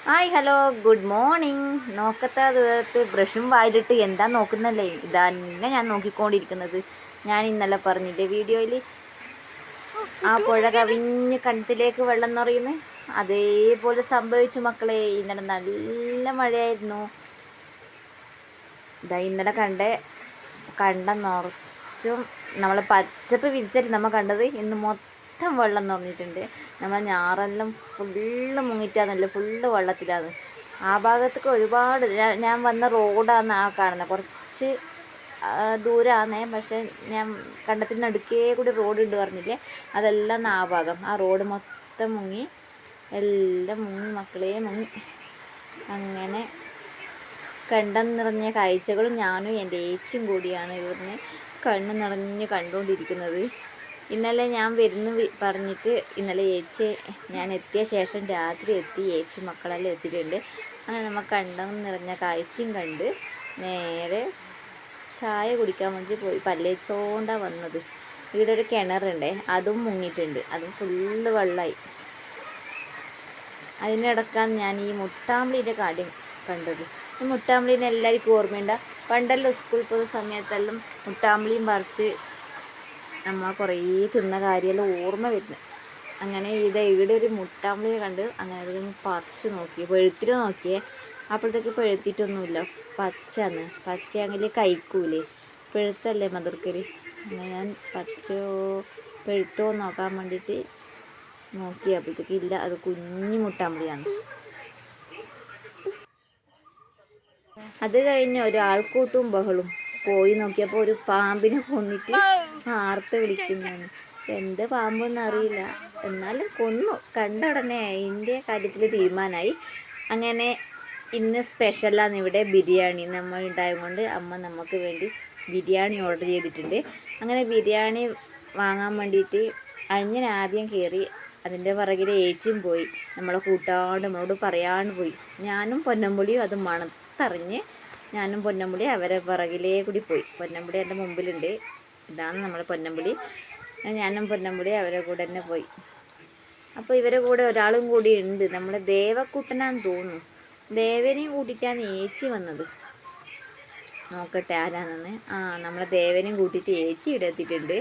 Hi hello good morning. നോക്കത്തെ ദൂരത്ത് ബ്രഷും വായിലിട്ട് എന്താ നോക്കുന്നല്ലേ, ഇതന്നെ ഞാൻ നോക്കിക്കൊണ്ടിരിക്കുന്നത്. ഞാൻ ഇന്നലെ പറഞ്ഞില്ലേ വീഡിയോയിൽ, ആ പുഴ കവിഞ്ഞ് കണ്ടത്തിലേക്ക് വെള്ളം നിറയുന്നു. അതേപോലെ സംഭവിച്ചു മക്കളെ. ഇന്നലെ നല്ല മഴയായിരുന്നു. ഇതാ ഇന്നലെ കണ്ട നിറച്ചും നമ്മളെ പച്ചപ്പ് വിരിച്ചിട്ട് നമ്മൾ കണ്ടത് ഇന്ന് മൊത്തം വെള്ളം നിറഞ്ഞിട്ടുണ്ട്. നമ്മളെ ഞാറെല്ലാം ഫുള്ള് മുങ്ങിട്ടാന്നല്ലോ, ഫുള്ള് വെള്ളത്തിലാണ്. ആ ഭാഗത്തേക്ക് ഒരുപാട് ഞാൻ വന്ന റോഡാണ് ആ കാണുന്നത്. കുറച്ച് ദൂരമാണ്, പക്ഷെ ഞാൻ കണ്ടത്തിൻ്റെ അടുക്കേ കൂടി റോഡ് ഉണ്ട് പറഞ്ഞില്ലേ, അതെല്ലാം ആ ഭാഗം. ആ റോഡ് മൊത്തം മുങ്ങി, എല്ലാം മുങ്ങി മക്കളെ, മുങ്ങി. അങ്ങനെ കണ്ടം നിറഞ്ഞ കാഴ്ചകളും ഞാനും എൻ്റെ ഏച്ചിയും കൂടിയാണ് ഇവിടുന്ന് കണ്ണ് നിറഞ്ഞ് കണ്ടുകൊണ്ടിരിക്കുന്നത്. ഇന്നലെ ഞാൻ വരുന്നു പറഞ്ഞിട്ട് ഇന്നലെ ഏച്ചി ഞാൻ എത്തിയ ശേഷം രാത്രി എത്തി, ഏച്ചി മക്കളെല്ലാം എത്തിയിട്ടുണ്ട്. അങ്ങനെ നമ്മൾ കണ്ടം നിറഞ്ഞ കാഴ്ചയും കണ്ട് നേരെ ചായ കുടിക്കാൻ വേണ്ടി പോയി. പല്ലേച്ചോണ്ടാണ് വന്നത്. ഇവിടെ ഒരു കിണറുണ്ടേ, അതും മുങ്ങിയിട്ടുണ്ട്, അതും ഫുള്ള് വെള്ളമായി. അതിനിടക്കാണ് ഞാൻ ഈ മുട്ടാമ്പിളിൻ്റെ കാര്യം കണ്ടത്. ഈ മുട്ടാമ്പിളിനെ എല്ലാവർക്കും ഓർമ്മയുണ്ട? പണ്ടെല്ലാം സ്കൂളിൽ പോകുന്ന സമയത്തെല്ലാം മുട്ടാമ്പിളിയും പറിച്ച് നമ്മൾ കുറേ തിന്ന കാര്യമെല്ലാം ഓർമ്മ വരുന്നത്. അങ്ങനെ ഇവിടെ ഒരു മുട്ടാമ്പിളിയെ കണ്ട് അങ്ങനെ അതൊന്ന് പറിച്ച് നോക്കി, പഴുത്തിട്ട് നോക്കിയേ. അപ്പോഴത്തേക്ക് പഴുത്തിട്ടൊന്നുമില്ല, പച്ചയാണെങ്കിൽ കഴിക്കൂലേ, പഴുത്തല്ലേ മതിർക്കൽ. അങ്ങനെ ഞാൻ പഴുത്തോ നോക്കാൻ വേണ്ടിയിട്ട് നോക്കിയപ്പോഴത്തേക്ക് ഇല്ല, അത് കുഞ്ഞു മുട്ടാമ്പിളിയാണ്. അത് കഴിഞ്ഞ് ഒരാൾക്കൂട്ടും ബഹളും. പോയി നോക്കിയപ്പോൾ ഒരു പാമ്പിനെ കൊന്നിട്ട് ആർത്ത് വിളിക്കുന്നതാണ്. എന്ത് പാമ്പെന്ന് അറിയില്ല, എന്നാലും കൊന്നു. കണ്ട ഉടനെ അതിൻ്റെ കാര്യത്തിൽ തീരുമാനമായി. അങ്ങനെ ഇന്ന് സ്പെഷ്യലാണ് ഇവിടെ ബിരിയാണി. നമ്മൾ ഉണ്ടായത് കൊണ്ട് അമ്മ നമുക്ക് വേണ്ടി ബിരിയാണി ഓർഡർ ചെയ്തിട്ടുണ്ട്. അങ്ങനെ ബിരിയാണി വാങ്ങാൻ വേണ്ടിയിട്ട് അഞ്ഞൻ ആദ്യം കയറി. അതിൻ്റെ പുറകിൽ ഏച്ചിയും പോയി, നമ്മളെ കൂട്ടാണ്ട് നമ്മളോട് പറയാണ്ട് പോയി. ഞാനും പൊന്നമ്പുളിയും അത് മണത്തറിഞ്ഞ് ഞാനും പൊന്നമ്പുളി അവരെ പുറകിലേ കൂടി പോയി. പൊന്നമ്പുളി എൻ്റെ മുമ്പിലുണ്ട്, ഇതാണ് നമ്മളെ പൊന്നമ്പുളി. ഞാനും പൊന്നമ്പുളി അവരെ കൂടെ തന്നെ പോയി. അപ്പോൾ ഇവരെ കൂടെ ഒരാളും കൂടി ഉണ്ട്, നമ്മളെ ദേവക്കുട്ടനാന്ന് തോന്നുന്നു. ദേവനെയും കൂട്ടിയിട്ടാണ് ഏച്ചി വന്നത്. നോക്കട്ടെ ആരാണെന്ന്. നമ്മളെ ദേവനെയും കൂട്ടിയിട്ട് ഏച്ചി ഇവിടെ എത്തിയിട്ടുണ്ട്.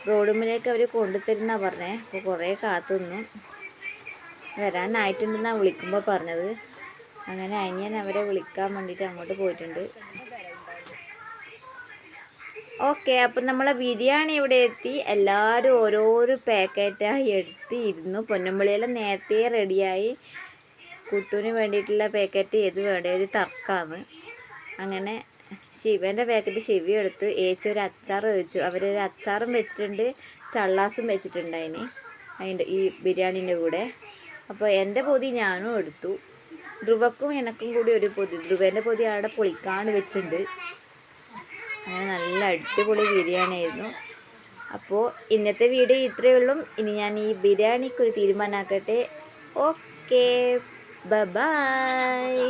റോഡുമ്പിലേക്ക് അവർ കൊണ്ടുതരുന്ന പറഞ്ഞേ. അപ്പോൾ കുറേ കാത്തുനിന്നു, വരാനായിട്ടുണ്ടെന്നാണ് വിളിക്കുമ്പോൾ പറഞ്ഞത്. അങ്ങനെ അനിയൻ അവരെ വിളിക്കാൻ വേണ്ടിയിട്ട് അങ്ങോട്ട് പോയിട്ടുണ്ട്. ഓക്കെ, അപ്പം നമ്മളെ ബിരിയാണി ഇവിടെ എത്തി. എല്ലാവരും ഓരോരോ പാക്കറ്റായി എടുത്തിരുന്നു. പൊന്നമ്പുളിയെല്ലാം നേരത്തെ റെഡിയായി. കുട്ടുവിന് വേണ്ടിയിട്ടുള്ള പാക്കറ്റ് ഏത് വേണ്ട ഒരു തർക്കമാണ്. അങ്ങനെ ശിവൻ്റെ പാക്കറ്റ് ശിവ എടുത്തു. ഏച്ചി ഒരു അച്ചാർ വെച്ചു. അവരൊരു അച്ചാറും വെച്ചിട്ടുണ്ട്, ചള്ളാസും വെച്ചിട്ടുണ്ട് അതിൻ്റെ ഈ ബിരിയാണീൻ്റെ കൂടെ. അപ്പോൾ എൻ്റെ പൊതി ഞാനും എടുത്തു. ധ്രുവക്കും എനക്കും കൂടി ഒരു പൊതി. ധ്രുവേൻ്റെ പൊതി അവിടെ പൊളിക്കാണ്ട് വെച്ചിട്ടുണ്ട്. അങ്ങനെ നല്ല അടിപൊളി ബിരിയാണി ആയിരുന്നു. അപ്പോൾ ഇന്നത്തെ വീഡിയോ ഇത്രയേ ഉള്ളൂ. ഇനി ഞാൻ ഈ ബിരിയാണിക്കൊരു തീരുമാനമാക്കട്ടെ. Okay, by.